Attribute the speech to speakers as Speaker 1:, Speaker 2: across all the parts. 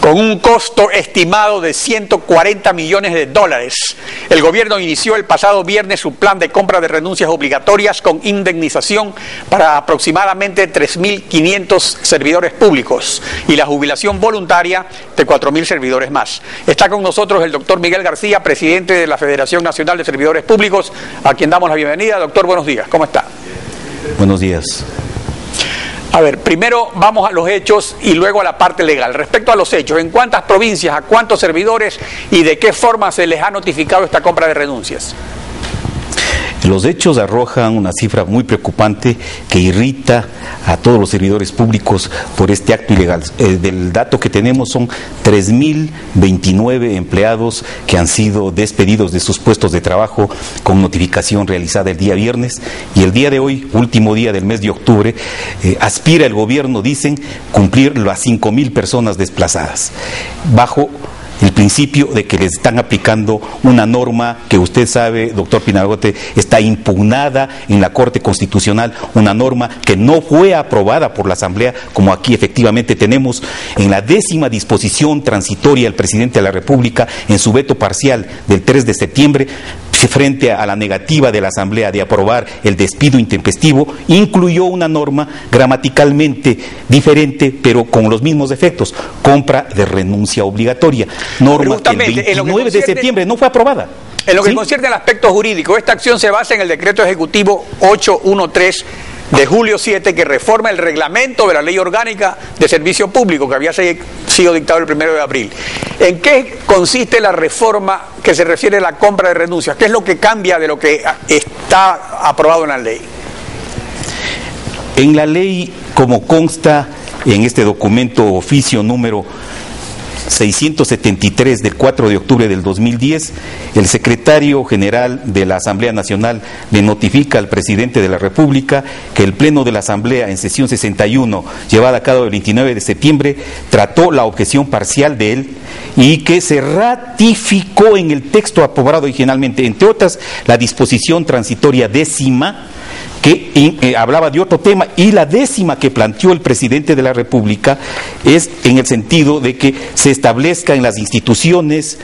Speaker 1: Con un costo estimado de 140 millones de dólares, el gobierno inició el pasado viernes su plan de compra de renuncias obligatorias con indemnización para aproximadamente 3.500 servidores públicos y la jubilación voluntaria de 4.000 servidores más. Está con nosotros el doctor Miguel García, presidente de la Federación Nacional de Servidores Públicos, a quien damos la bienvenida. Doctor, buenos días. ¿Cómo está?
Speaker 2: Buenos días.
Speaker 1: A ver, primero vamos a los hechos y luego a la parte legal. Respecto a los hechos, ¿en cuántas provincias, a cuántos servidores y de qué forma se les ha notificado esta compra de renuncias?
Speaker 2: Los hechos arrojan una cifra muy preocupante que irrita a todos los servidores públicos por este acto ilegal. Del dato que tenemos son 3.029 empleados que han sido despedidos de sus puestos de trabajo con notificación realizada el día viernes, y el día de hoy, último día del mes de octubre, aspira el gobierno, dicen, cumplir las 5.000 personas desplazadas, bajo el principio de que les están aplicando una norma que usted sabe, doctor Pinargote, está impugnada en la Corte Constitucional, una norma que no fue aprobada por la Asamblea, como aquí efectivamente tenemos en la 10ª disposición transitoria del presidente de la República en su veto parcial del 3 de septiembre, frente a la negativa de la Asamblea de aprobar el despido intempestivo, incluyó una norma gramaticalmente diferente, pero con los mismos efectos: compra de renuncia obligatoria. Norma que el 29 de septiembre no fue aprobada.
Speaker 1: En lo que concierne al aspecto jurídico, esta acción se basa en el decreto ejecutivo 813 de julio 7, que reforma el reglamento de la Ley Orgánica de Servicio Público, que había sido dictado el 1 de abril. ¿En qué consiste la reforma que se refiere a la compra de renuncias? ¿Qué es lo que cambia de lo que está aprobado en la ley?
Speaker 2: En la ley, como consta en este documento oficio número 673 del 4 de octubre del 2010, el secretario general de la Asamblea Nacional le notifica al presidente de la República que el Pleno de la Asamblea en sesión 61, llevada a cabo el 29 de septiembre, trató la objeción parcial de él y que se ratificó en el texto aprobado originalmente, entre otras, la disposición transitoria 10ª, que hablaba de otro tema, y la 10ª que planteó el presidente de la República es en el sentido de que se establezca en las instituciones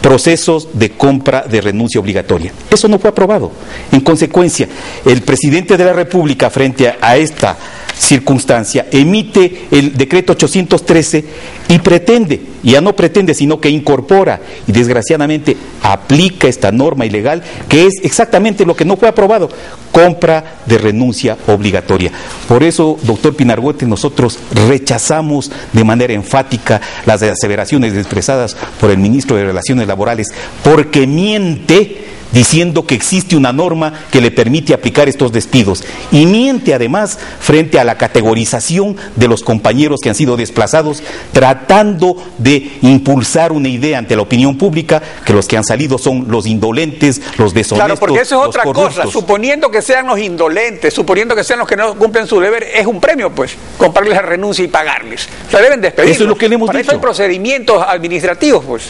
Speaker 2: procesos de compra de renuncia obligatoria. Eso no fue aprobado. En consecuencia, el presidente de la República, frente a esta circunstancia, emite el decreto 813 y pretende, ya no pretende, sino que incorpora y desgraciadamente aplica esta norma ilegal, que es exactamente lo que no fue aprobado: compra de renuncia obligatoria. Por eso, doctor Pinargote, nosotros rechazamos de manera enfática las aseveraciones expresadas por el ministro de Relaciones Laborales, porque miente diciendo que existe una norma que le permite aplicar estos despidos, y miente además frente a la categorización de los compañeros que han sido desplazados, tratando de impulsar una idea ante la opinión pública que los que han salido son los indolentes, los deshonestos.
Speaker 1: Claro, porque eso es otra cosa. Suponiendo que sean los indolentes, suponiendo que sean los que no cumplen su deber, es un premio, pues, comprarles la renuncia y pagarles. Se deben despedir.
Speaker 2: Eso es lo que le hemos dicho.
Speaker 1: Para eso hay procedimientos administrativos, pues.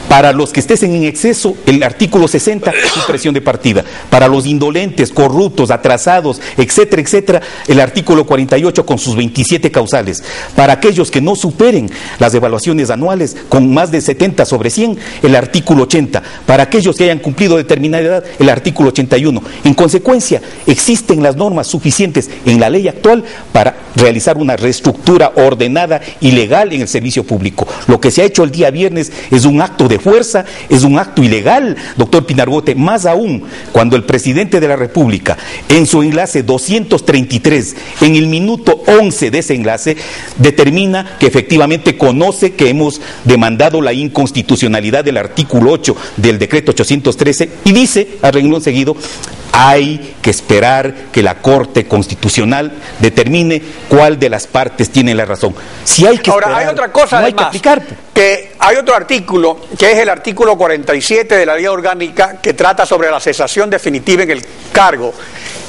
Speaker 2: Para los que estén en exceso, el artículo 60, supresión de partida. Para los indolentes, corruptos, atrasados, etcétera, etcétera, el artículo 48 con sus 27 causales. Para aquellos que no superen las evaluaciones anuales con más de 70 sobre 100, el artículo 80. Para aquellos que hayan cumplido determinada edad, el artículo 81. En consecuencia, existen las normas suficientes en la ley actual para realizar una reestructura ordenada y legal en el servicio público. Lo que se ha hecho el día viernes es un acto de fuerza, es un acto ilegal, doctor Pinargote, más aún cuando el presidente de la República, en su enlace 233, en el minuto 11 de ese enlace, determina que efectivamente conoce que hemos demandado la inconstitucionalidad del artículo 8 del decreto 813, y dice, a renglón seguido, hay que esperar que la Corte Constitucional determine cuál de las partes tiene la razón. Si hay que
Speaker 1: Ahora, hay otra cosa,
Speaker 2: no
Speaker 1: además,
Speaker 2: hay que aplicar.
Speaker 1: Que hay otro artículo, que es el artículo 47 de la Ley Orgánica, que trata sobre la cesación definitiva en el cargo,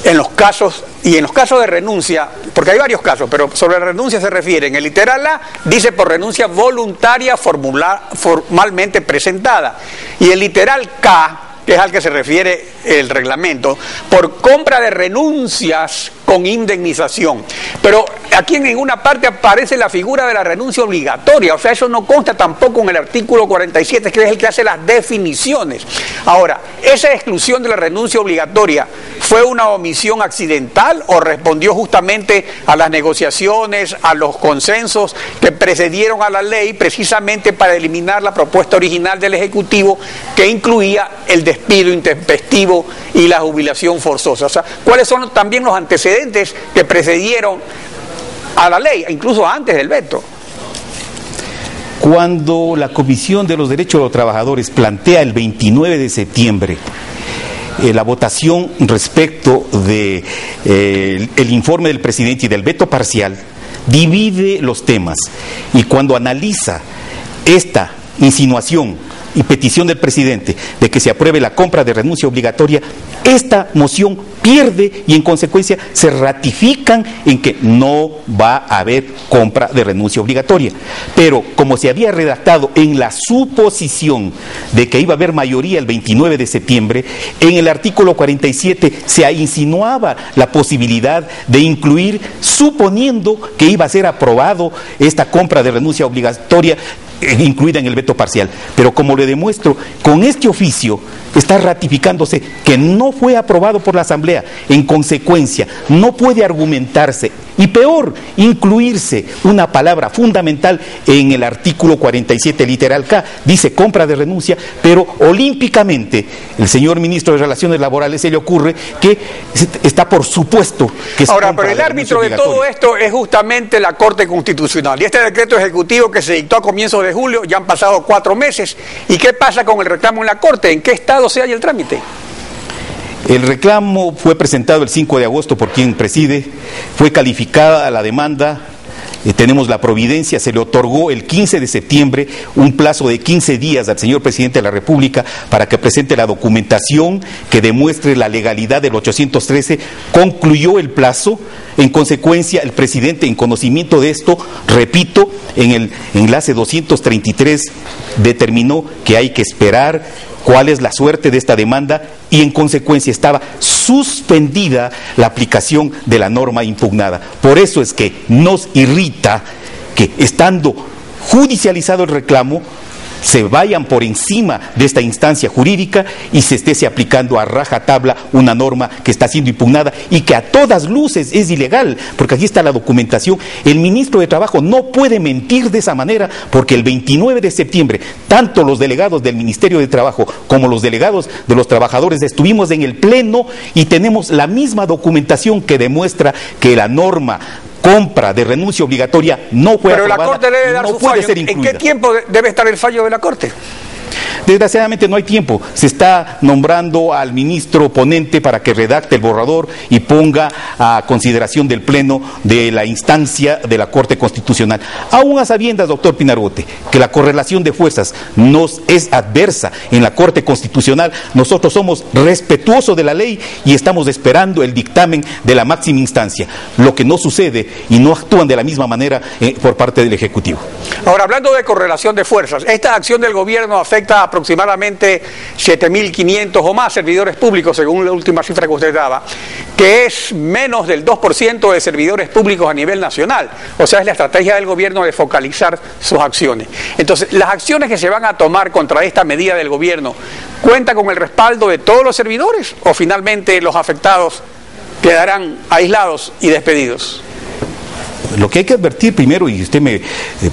Speaker 1: en los casos de renuncia, porque hay varios casos, pero sobre la renuncia se refiere. En el literal A dice por renuncia voluntaria formalmente presentada, y el literal K, que es al que se refiere el reglamento, por compra de renuncias con indemnización. Pero aquí en ninguna parte aparece la figura de la renuncia obligatoria, o sea, eso no consta tampoco en el artículo 47, que es el que hace las definiciones. Ahora, ¿esa exclusión de la renuncia obligatoria fue una omisión accidental o respondió justamente a las negociaciones, a los consensos que precedieron a la ley, precisamente para eliminar la propuesta original del Ejecutivo que incluía el despido intempestivo y la jubilación forzosa? O sea, ¿cuáles son también los antecedentes que precedieron a la ley, incluso antes del veto?
Speaker 2: Cuando la Comisión de los Derechos de los Trabajadores plantea el 29 de septiembre la votación respecto de el informe del presidente y del veto parcial, divide los temas, y cuando analiza esta insinuación y petición del presidente de que se apruebe la compra de renuncia obligatoria, esta moción pierde y en consecuencia se ratifican en que no va a haber compra de renuncia obligatoria. Pero como se había redactado en la suposición de que iba a haber mayoría el 29 de septiembre, en el artículo 47 se insinuaba la posibilidad de incluir, suponiendo que iba a ser aprobado esta compra de renuncia obligatoria incluida en el veto parcial. Pero como le demuestro, con este oficio está ratificándose que no fue aprobado por la Asamblea. En consecuencia, no puede argumentarse, y peor, incluirse una palabra fundamental en el artículo 47, literal K. Dice compra de renuncia, pero olímpicamente el señor ministro de Relaciones Laborales se le ocurre que está por supuesto que es
Speaker 1: ahora, pero el árbitro de todo esto es justamente la Corte Constitucional. Y este decreto ejecutivo que se dictó a comienzos de julio, ya han pasado 4 meses. ¿Y qué pasa con el reclamo en la Corte? ¿En qué estado se halla el trámite?
Speaker 2: El reclamo fue presentado el 5 de agosto por quien preside, fue calificada la demanda, tenemos la providencia, se le otorgó el 15 de septiembre un plazo de 15 días al señor presidente de la República para que presente la documentación que demuestre la legalidad del 813, concluyó el plazo. En consecuencia, el presidente, en conocimiento de esto, repito, en el enlace 233 determinó que hay que esperar cuál es la suerte de esta demanda y en consecuencia estaba suspendida la aplicación de la norma impugnada. Por eso es que nos irrita que, estando judicializado el reclamo, se vayan por encima de esta instancia jurídica y se esté aplicando a rajatabla una norma que está siendo impugnada y que a todas luces es ilegal, porque aquí está la documentación. El ministro de Trabajo no puede mentir de esa manera, porque el 29 de septiembre, tanto los delegados del Ministerio de Trabajo como los delegados de los trabajadores estuvimos en el Pleno y tenemos la misma documentación que demuestra que la norma compra de renuncia obligatoria no fue aprobada.
Speaker 1: Pero la Corte debe dar su fallo. ¿En qué tiempo debe estar el fallo de la Corte?
Speaker 2: Desgraciadamente no hay tiempo. Se está nombrando al ministro ponente para que redacte el borrador y ponga a consideración del Pleno de la instancia de la Corte Constitucional. Aún a sabiendas, doctor Pinargote, que la correlación de fuerzas nos es adversa en la Corte Constitucional, nosotros somos respetuosos de la ley y estamos esperando el dictamen de la máxima instancia, lo que no sucede y no actúan de la misma manera por parte del Ejecutivo.
Speaker 1: Ahora, hablando de correlación de fuerzas, esta acción del gobierno afecta a aproximadamente 7.500 o más servidores públicos, según la última cifra que usted daba, que es menos del 2% de servidores públicos a nivel nacional. O sea, es la estrategia del gobierno de focalizar sus acciones. Entonces, las acciones que se van a tomar contra esta medida del gobierno, ¿cuentan con el respaldo de todos los servidores o finalmente los afectados quedarán aislados y despedidos?
Speaker 2: Lo que hay que advertir primero, y usted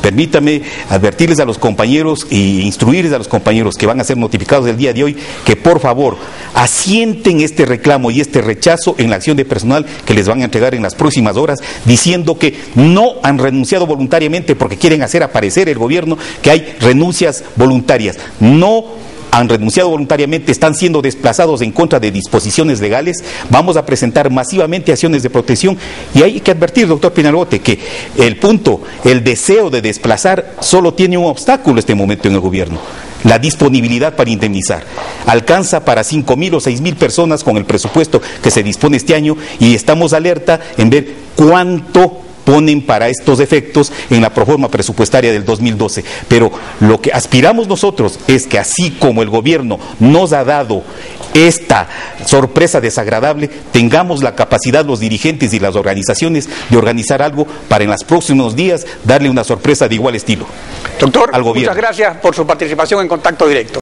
Speaker 2: permítame advertirles a los compañeros e instruirles a los compañeros que van a ser notificados el día de hoy, que por favor asienten este reclamo y este rechazo en la acción de personal que les van a entregar en las próximas horas, diciendo que no han renunciado voluntariamente porque quieren hacer aparecer el gobierno que hay renuncias voluntarias. No han renunciado voluntariamente, están siendo desplazados en contra de disposiciones legales. Vamos a presentar masivamente acciones de protección y hay que advertir, doctor Pinargote, que el deseo de desplazar solo tiene un obstáculo en este momento en el gobierno: la disponibilidad para indemnizar. Alcanza para 5.000 o 6.000 personas con el presupuesto que se dispone este año y estamos alerta en ver cuánto disponen para estos efectos en la proforma presupuestaria del 2012. Pero lo que aspiramos nosotros es que, así como el gobierno nos ha dado esta sorpresa desagradable, tengamos la capacidad los dirigentes y las organizaciones de organizar algo para en los próximos días darle una sorpresa de igual estilo.
Speaker 1: Doctor,
Speaker 2: al gobierno.
Speaker 1: Muchas gracias por su participación en Contacto Directo.